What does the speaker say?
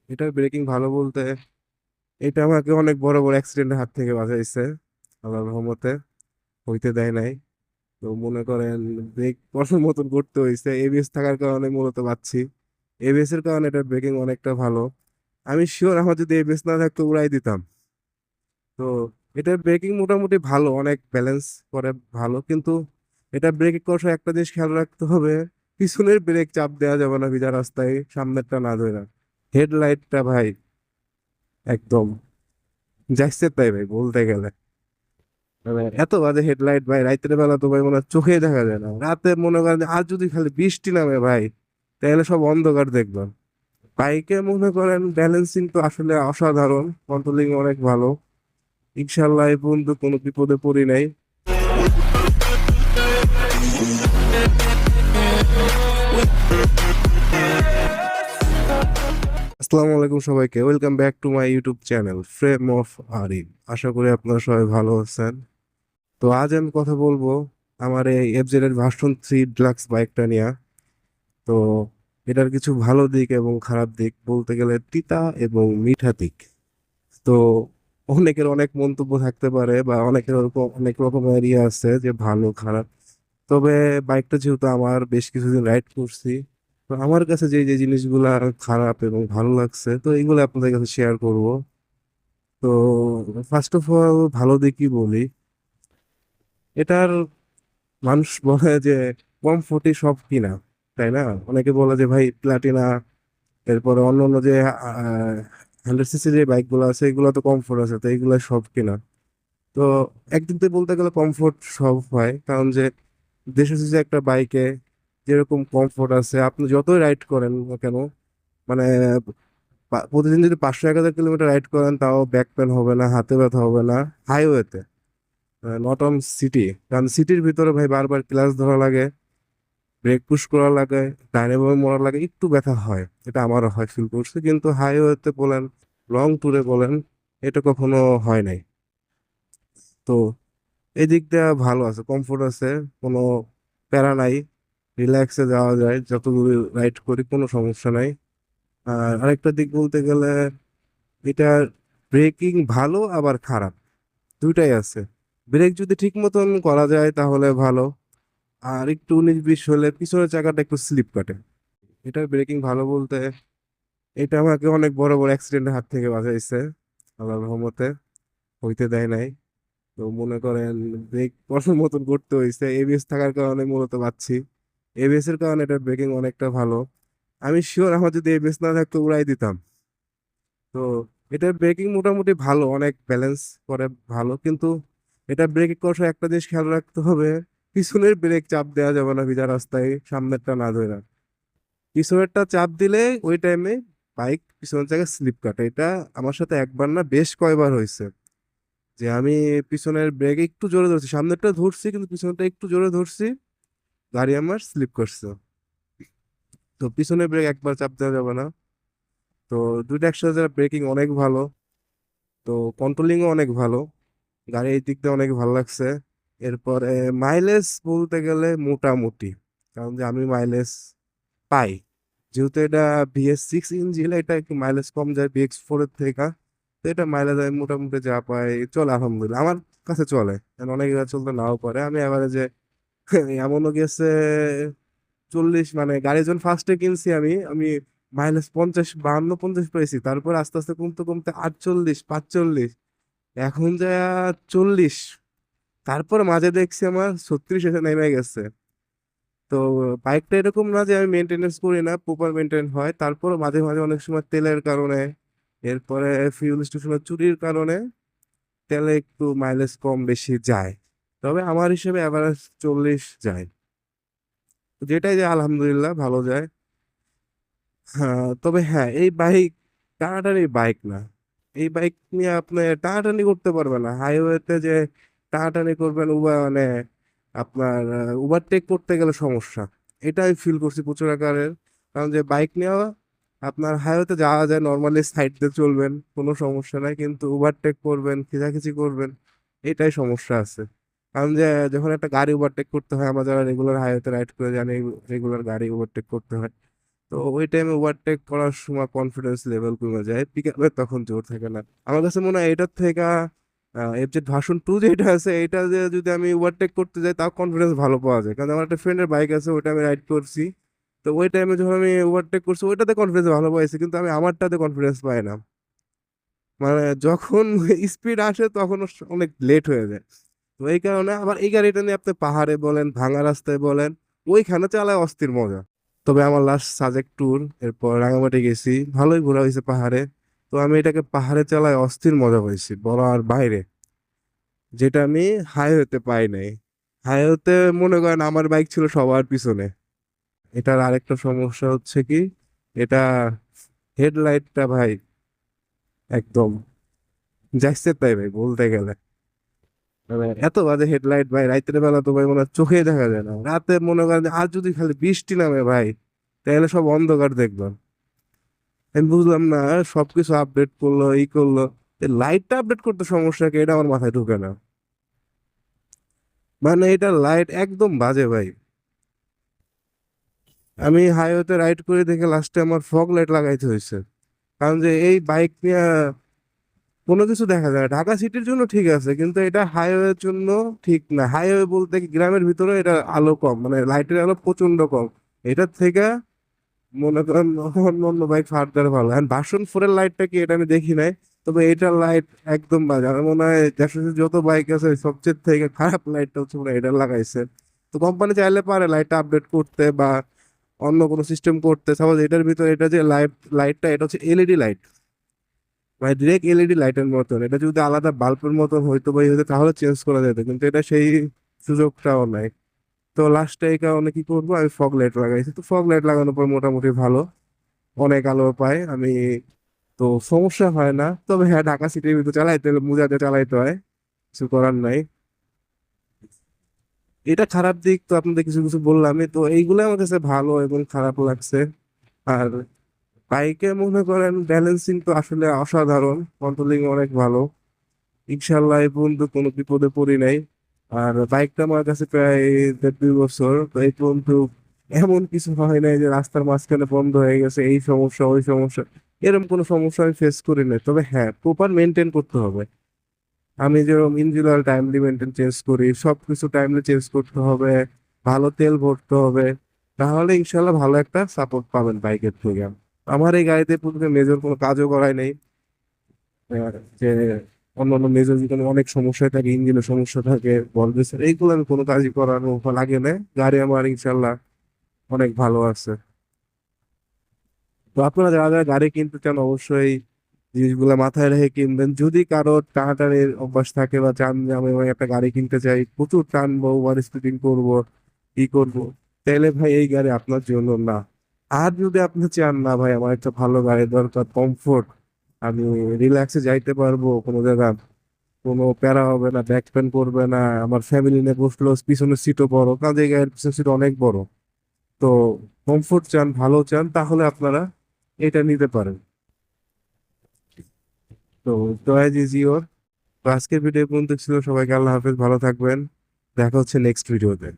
এটার ব্রেকিং ভালো বলতে এটা আমাকে অনেক বড় বড় অ্যাক্সিডেন্টের হাত থেকে বাঁচাইছে আল্লাহর রহমতে। হইতে দেয় নাই। তো মনে করেন ব্রেক করার মতন করতে হয়েছে, এবিএস থাকার কারণে মূলত পাচ্ছি। এবিএস এর কারণে এটার ব্রেকিং অনেকটা ভালো। আমি শিওর আমার যদি এবিএস না থাকতো উড়াই দিতাম। তো এটার ব্রেকিং মোটামুটি ভালো, অনেক ব্যালেন্স করে ভালো, কিন্তু এটা ব্রেক করার সময় একটা জিনিস খেয়াল রাখতে হবে, পিছনের ব্রেক চাপ দেওয়া যাবে না ভিজা রাস্তায়, সামনেরটা না ধরে। হেডলাইটটা ভাই একদম যাইছে তাই ভাই বলতে গেলে, মানে এত বাজে হেডলাইট ভাই, রাতের বেলা তো ভাই মনে হয় চোখে দেখা যায় না। রাতে মনে করেন যে আর যদি খালি বৃষ্টি নামে ভাই, তাহলে সব অন্ধকার দেখবেন। বাইকে মনে করেন ব্যালেন্সিং তো আসলে অসাধারণ, কন্ট্রোলিং অনেক ভালো। ইনশাল্লাহ এই পর্যন্ত কোনো বিপদে পড়ি নাই। আসসালামু আলাইকুম সবাইকে, welcome back to my YouTube channel frame of Arin. আশা করি আপনারা সবাই ভালো আছেন। তো আজ আমি কথা বলবো আমার এই এফজেড এর ভার্সন 3 ডিলাক্স বাইকটা নিয়ে। তো এটার কিছু ভালো দিক এবং খারাপ দিক, বলতে গেলে তিতা এবং মিঠা দিক। তো অনেকের অনেক মন্তব্য থাকতে পারে বা অনেকের ওরকম অনেক রকমের ইয়ে আছে যে ভালো খারাপ। তবে বাইকটা যেহেতু আমার বেশ কিছুদিন রাইড করছি, তো আমার কাছে যে যে জিনিসগুলা খারাপ এবং ভালো লাগছে, তো এইগুলো আপনাদের কাছে শেয়ার করব। তো ফার্স্ট অফ অল ভালো দিকই বলি। এটার মানুষ বলে যে কমফোর্টই সব কিনা, তাই না? অনেকে বলে যে ভাই প্লাটিনা, এরপরে অন্য অন্য যে 100 সিসি যে বাইকগুলো আছে এগুলো তো কমফোর্ট আছে, তো এইগুলো সব কিনা। তো একদিক দিয়ে বলতে গেলে কমফোর্ট সব হয়, কারণ যে 150 সিসি একটা বাইকে যেরকম কমফোর্ট আছে, আপনি যতই রাইড করেন না কেন, মানে প্রতিদিন যদি 500-1000 কিলোমিটার রাইড করেন তাও ব্যাক পেন হবে না, হাতে ব্যথা হবে না। হাইওয়েতে, নট অন সিটি, কারণ সিটির ভিতরে ভাই বারবার ক্লাচ ধরা লাগে, ব্রেক পুশ করা লাগে, ডাইনে বামে মোড়া লাগে, একটু ব্যথা হয়। এটা আমারও হয়, ফিল করছি, কিন্তু হাইওয়েতে বলেন, লং ট্যুরে বলেন, এটা কখনো হয় নাই। তো এই দিক দিয়ে ভালো আছে, কমফোর্ট আছে, কোনো প্যারা নাই, রিল্যাক্সে যাওয়া যায়, যত দূরে রাইড করি কোনো সমস্যা নাই। আর আরেকটা দিক বলতে গেলে এটার ব্রেকিং ভালো আবার খারাপ, দুইটাই আছে। ব্রেক যদি ঠিক মতন করা যায় তাহলে ভালো, আর একটু 19-20 হলে পিছনের চাকাটা একটু স্লিপ কাটে। এটার ব্রেকিং ভালো বলতে এটা আমাকে অনেক বড় বড় অ্যাক্সিডেন্টের হাত থেকে বাঁচাইছে আল্লাহর রহমতে। হইতে দেয় নাই। তো মনে করেন ব্রেক করার মতন করতে হয়েছে, এবিএস থাকার কারণে মূলত পাচ্ছি। এবিএস এর কারণে এটার ব্রেকিং অনেকটা ভালো। আমি শিওর আমার যদি এবিএস না থাকতো উড়াই দিতাম। তো এটার ব্রেকিং মোটামুটি ভালো, অনেক ব্যালেন্স করে ভালো, কিন্তু এটা ব্রেক করার সময় একটা জিনিস খেয়াল রাখতে হবে, পিছনের ব্রেক চাপ দেওয়া যাবে না ভিজা রাস্তায়, সামনেরটা না ধরে। পিছনেরটা চাপ দিলে ওই টাইমে বাইক পিছনের জায়গায় স্লিপ কাটে। এটা আমার সাথে একবার না বেশ কয়বার হয়েছে, যে আমি পিছনের ব্রেক একটু জোরে ধরছি, সামনেরটা ধরছি কিন্তু পিছনেরটা একটু জোরে ধরছি, গাড়ি আমার স্লিপ করছে। তো পিছনের ব্রেক একবার চাপ দেওয়া যাবে না। তো দুইটা একসাথে ব্রেকিং অনেক ভালো, তো কন্ট্রোলিংও অনেক ভালো, গাড়ি এই দিক দিয়ে অনেক ভালো লাগছে। এরপরে মাইলেজ বলতে গেলে মোটামুটি, কারণ যে আমি মাইলেজ পাই, যেহেতু এটা BS6 ইঞ্জিন, এটা একটু মাইলেজ কম যায় BX4 এর থেকে। তো এটা মাইলেজ আমি মোটামুটি যা পাই চলে, আলহামদুলিল্লাহ আমার কাছে চলে। কারণ অনেকে চলতে নাও পারে, আমি এভারেজে এমনও গেছে 40, মানে গাড়ি যখন ফার্স্টে কিনছি আমি আমি মাইলেজ 50, 52, 50 পেয়েছি, তারপর আস্তে আস্তে কমতে কমতে 48, 45, এখন যা 40। তারপর মাঝে দেখছি আমার 36 এসে নেমে গেছে। তো বাইকটা এরকম না যে আমি মেনটেনেন্স করি না, প্রপার মেনটেন হয়, তারপর মাঝে মাঝে অনেক সময় তেলের কারণে, এরপরে ফিউল স্টেশনের চুরির কারণে তেলে একটু মাইলেজ কম বেশি যায়। তবে আমার হিসেবে অ্যাভারেজ 40 যায়, যেটাই যে আলহামদুলিল্লাহ ভালো যায়। হ্যাঁ, তবে হ্যাঁ এই বাইক টানাটানি বাইক না। এই বাইক নিয়ে আপনি টানাটানি করতে পারবেন না হাইওয়েতে, যে টানাটানি করবেন মানে আপনার ওভারটেক করতে গেলে সমস্যা। এটাই ফিল করছি প্রচুর আকারের। কারণ যে বাইক নিয়ে আপনার হাইওয়েতে যাওয়া যায়, নর্মালি সাইড দিয়ে চলবেন, কোনো সমস্যা নাই, কিন্তু ওভারটেক করবেন, খিচাখিচি করবেন, এটাই সমস্যা আছে। কারণ যে যখন একটা গাড়ি ওভারটেক করতে হয়, আমরা যারা রেগুলার হাইওয়েতে রাইড করে জানি রেগুলার গাড়ি ওভারটেক করতে হয়, তো ওই টাইমে ওভারটেক করার সময় কনফিডেন্স লেভেল কমে যায়, পিক আপের তখন জোর থাকে না। আমার কাছে মনে হয় এটার থেকে এফজেড ভার্সন 2 যেটা আছে এটা যে যদি আমি ওভারটেক করতে যাই তাও কনফিডেন্স ভালো পাওয়া যায়, কারণ আমার একটা ফ্রেন্ডের বাইক আছে, ওইটা আমি রাইড করছি। তো ওই টাইমে যখন আমি ওভারটেক করছি ওইটাতে কনফিডেন্স ভালো পাইছি, কিন্তু আমি আমারটাতে কনফিডেন্স পাই না। মানে যখন স্পিড আসে তখন অনেক লেট হয়ে যায়। তো এই কারণে আবার এই গাড়িটা নিয়ে আপনি পাহাড়ে বলেন, ভাঙা রাস্তায় বলেন, ওইখানে চালায় অস্থির মজা। তবে আমার লাস্ট সাজেক ট্যুর, এরপর রাঙামাটি গেছি, ভালোই ঘোরা হয়েছে পাহাড়ে। তো আমি এটাকে পাহাড়ে চালায় অস্থির মজা পাইছি বলার বাইরে, যেটা আমি হাইওয়েতে পাই নাই। হাইওয়েতে মনে করেন আমার বাইক ছিল সবার পিছনে। এটার আরেকটা সমস্যা হচ্ছে কি, এটা হেডলাইটটা ভাই একদম যাইছে তাই ভাই বলতে গেলে। মানে এত বাজে হেডলাইট ভাই, রাতের বেলা তো ভাই মনে হয় চোখে দেখা যায় না। রাতে মনে করেন যে আর যদি খালি বৃষ্টি নামে ভাই, তাহলে সব অন্ধকার দেখলাম। আমি বুঝলাম না, সবকিছু আপডেট করলো, এই করলো, লাইটটা আপডেট করতে সমস্যা কি, এটা আমার মাথায় ঢুকে না। মানে এটা লাইট একদম বাজে ভাই। আমি হাইওয়েতে রাইড করে দেখে লাস্টে আমার ফগ লাইট লাগাইতে হয়েছে, কারণ যে এই বাইক নিয়ে কোনো কিছু দেখা যায় না। ঢাকা সিটির জন্য ঠিক আছে, কিন্তু এটা হাইওয়ের জন্য ঠিক না। হাইওয়ে বলতে কি, গ্রামের ভিতরে এটা আলো কম, মানে লাইটের আলো প্রচন্ড কম। এটার থেকে মনে করেন অন্য অন্য বাইক ফার্দার ভালো। এখন ভার্সন 4 এর লাইটটা কি এটা আমি দেখি নাই, তবে এটার লাইট একদম বাজে। আমার মনে হয় দেশের যত বাইক আছে সবচেয়ে থেকে খারাপ লাইটটা হচ্ছে মনে হয় এটা লাগাইছে। তো কোম্পানি চাইলে পারে লাইটটা আপডেট করতে বা অন্য কোনো সিস্টেম করতে। সাপোজ এটার ভিতরে এটা যে লাইটটা এটা হচ্ছে এলইডি লাইট, মানে ডিরেক্ট এলইডি লাইটের মতন। এটা যদি আলাদা বাল্বের মতন হইতো বা হইতো তাহলে চেঞ্জ করা যেত, কিন্তু এটা সেই সুযোগটাও নাই। তো লাস্টে এই কারণে কি করবো, আমি ফগ লাইট লাগাইছি। তো ফগ লাইট লাগানোর পর মোটামুটি ভালো, অনেক আলো পায় আমি। তো সমস্যা হয় না। তবে হ্যাঁ, ঢাকা সিটির ভিতরে চালাইতে হলে মুজাতে চালাইতে হয়, কিছু করার নাই। এটা খারাপ দিক তো আপনাদের কিছু কিছু বললামই, তো এইগুলো আমার কাছে ভালো এবং খারাপ লাগছে। আর বাইকে মনে করেন ব্যালেন্সিং তো আসলে অসাধারণ, কন্ট্রোলিং অনেক ভালো। ইনশাল্লাহ এই পর্যন্ত কোনো বিপদে পড়ি নাই। আর বাইকটা আমার কাছে প্রায় 1.5-2 বছর, তো এই পর্যন্ত এমন কিছু হয় নাই যে রাস্তার মাঝখানে বন্ধ হয়ে গেছে, এই সমস্যা ওই সমস্যা, এরকম কোনো সমস্যা আমি ফেস করি নাই। তবে হ্যাঁ, প্রপার মেনটেন করতে হবে। আমি যেরকম engine oil timely maintain change করি, সবকিছু টাইমলি চেঞ্জ করতে হবে, ভালো তেল ভরতে হবে, তাহলে ইনশাল্লাহ ভালো একটা সাপোর্ট পাবেন বাইকের থেকে। আমার এই গাড়িতে পর্যন্ত মেজর কোনো কাজও করাই নেই। যে অন্য অন্য মেজর যেখানে অনেক সমস্যা থাকে, ইঞ্জিনের সমস্যা থাকে, ভলভেসের, এইগুলো আমি কোনো কাজই করানো লাগে না। গাড়ি আমার ইনশাল্লাহ অনেক ভালো আছে। তো আপনারা যারা যারা গাড়ি কিনতে চান অবশ্যই জিনিসগুলো মাথায় রেখে কিনবেন। যদি কারো টানাটানির অভ্যাস থাকে বা চান যে আমি ভাই একটা গাড়ি কিনতে চাই, প্রচুর টানবো, ওভার স্পিডিং করবো, ই করবো, তাহলে ভাই এই গাড়ি আপনার জন্য না। আর যদি আপনি চান না ভাই আমার একটা ভালো গাড়ি দরকার, কমফোর্ট, আমি রিল্যাক্সে যাইতে পারবো কোনো জায়গা, কোনো প্যারা হবে না, ব্যাক পেন করবে না, আমার ফ্যামিলি নিয়ে বসলো, পিছনের সিটও বড়, কাজে গাড়ির পিছনের সিট অনেক বড়, তো কমফোর্ট চান, ভালো চান, তাহলে আপনারা এটা নিতে পারেন। তো চয়েস ইজ ইওর। তো আজকের ভিডিও পর্যন্ত ছিল। সবাইকে আল্লাহ হাফেজ, ভালো থাকবেন। দেখা হচ্ছে নেক্সট ভিডিওতে।